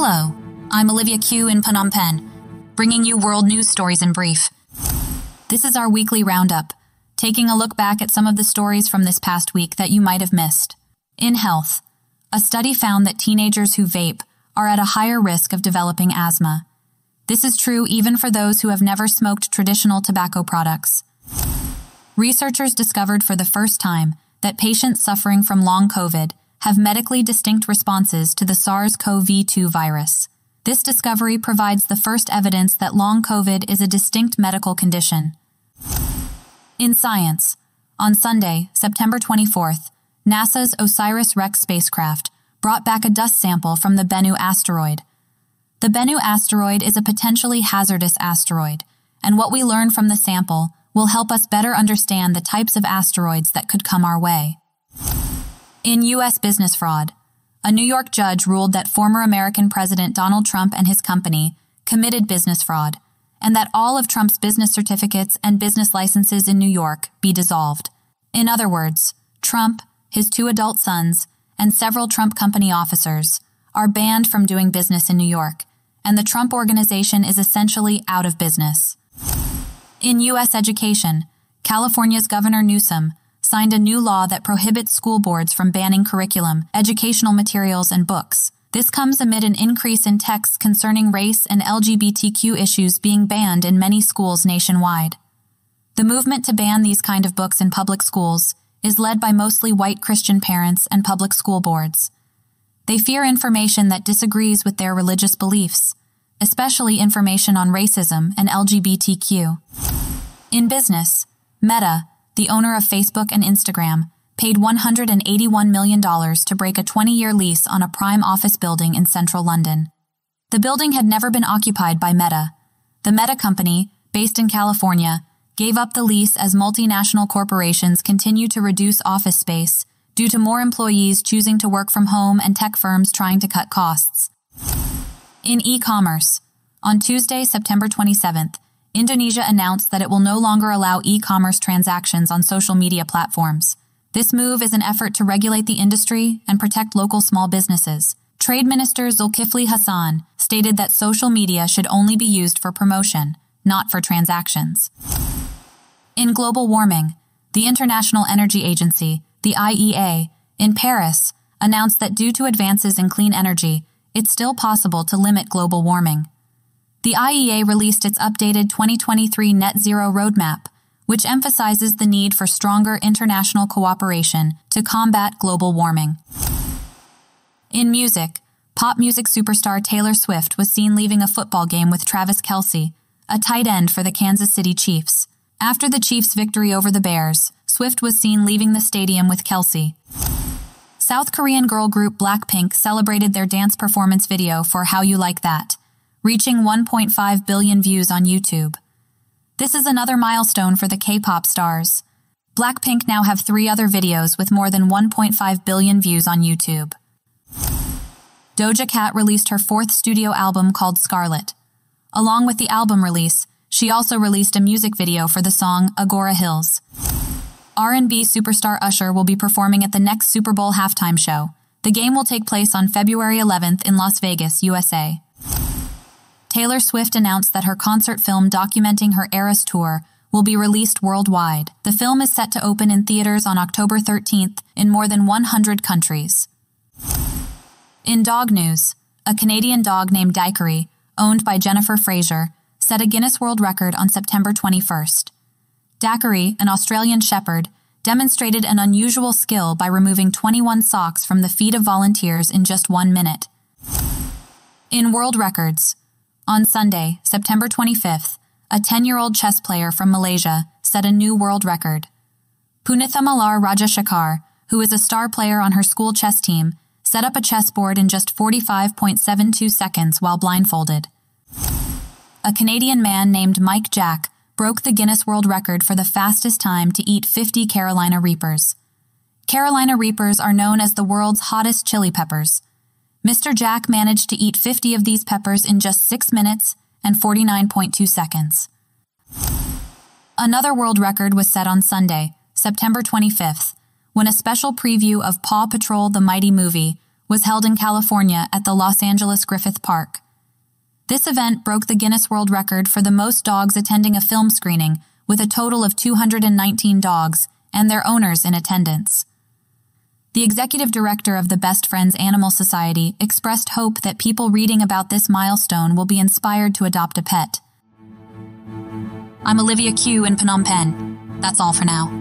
Hello, I'm Olivia Q in Phnom Penh, bringing you world news stories in brief. This is our weekly roundup, taking a look back at some of the stories from this past week that you might have missed. In health, a study found that teenagers who vape are at a higher risk of developing asthma. This is true even for those who have never smoked traditional tobacco products. Researchers discovered for the first time that patients suffering from long COVID have medically distinct responses to the SARS-CoV-2 virus. This discovery provides the first evidence that long COVID is a distinct medical condition. In science, on Sunday, September 24th, NASA's OSIRIS-REx spacecraft brought back a dust sample from the Bennu asteroid. The Bennu asteroid is a potentially hazardous asteroid, and what we learn from the sample will help us better understand the types of asteroids that could come our way. In U.S. business fraud, a New York judge ruled that former American President Donald Trump and his company committed business fraud, and that all of Trump's business certificates and business licenses in New York be dissolved. In other words, Trump, his 2 adult sons, and several Trump company officers are banned from doing business in New York, and the Trump organization is essentially out of business. In U.S. education, California's Governor Newsom signed a new law that prohibits school boards from banning curriculum, educational materials, and books. This comes amid an increase in texts concerning race and LGBTQ issues being banned in many schools nationwide. The movement to ban these kind of books in public schools is led by mostly white Christian parents and public school boards. They fear information that disagrees with their religious beliefs, especially information on racism and LGBTQ. In business, Meta, the owner of Facebook and Instagram, paid $181 million to break a 20-year lease on a prime office building in central London. The building had never been occupied by Meta. The Meta company, based in California, gave up the lease as multinational corporations continue to reduce office space due to more employees choosing to work from home and tech firms trying to cut costs. In e-commerce, on Tuesday, September 27th, Indonesia announced that it will no longer allow e-commerce transactions on social media platforms. This move is an effort to regulate the industry and protect local small businesses. Trade Minister Zulkifli Hasan stated that social media should only be used for promotion, not for transactions. In global warming, the International Energy Agency, the IEA, in Paris, announced that due to advances in clean energy, it's still possible to limit global warming. The IEA released its updated 2023 Net Zero Roadmap, which emphasizes the need for stronger international cooperation to combat global warming. In music, pop music superstar Taylor Swift was seen leaving a football game with Travis Kelce, a tight end for the Kansas City Chiefs. After the Chiefs' victory over the Bears, Swift was seen leaving the stadium with Kelce. South Korean girl group Blackpink celebrated their dance performance video for How You Like That, reaching 1.5 billion views on YouTube. This is another milestone for the K-pop stars. Blackpink now have 3 other videos with more than 1.5 billion views on YouTube. Doja Cat released her 4th studio album called Scarlet. Along with the album release, she also released a music video for the song Agora Hills. R&B superstar Usher will be performing at the next Super Bowl halftime show. The game will take place on February 11th in Las Vegas, USA. Taylor Swift announced that her concert film documenting her Eras Tour will be released worldwide. The film is set to open in theaters on October 13th in more than 100 countries. In dog news, a Canadian dog named Daiquiri, owned by Jennifer Fraser, set a Guinness World Record on September 21st. Daiquiri, an Australian shepherd, demonstrated an unusual skill by removing 21 socks from the feet of volunteers in just 1 minute. In world records, on Sunday, September 25th, a 10-year-old chess player from Malaysia set a new world record. Punithamalar Rajashekhar, who is a star player on her school chess team, set up a chessboard in just 45.72 seconds while blindfolded. A Canadian man named Mike Jack broke the Guinness World Record for the fastest time to eat 50 Carolina Reapers. Carolina Reapers are known as the world's hottest chili peppers. Mr. Jack managed to eat 50 of these peppers in just 6 minutes and 49.2 seconds. Another world record was set on Sunday, September 25th, when a special preview of Paw Patrol: The Mighty Movie was held in California at the Los Angeles Griffith Park. This event broke the Guinness World Record for the most dogs attending a film screening, with a total of 219 dogs and their owners in attendance. The executive director of the Best Friends Animal Society expressed hope that people reading about this milestone will be inspired to adopt a pet. I'm Olivia Q in Phnom Penh. That's all for now.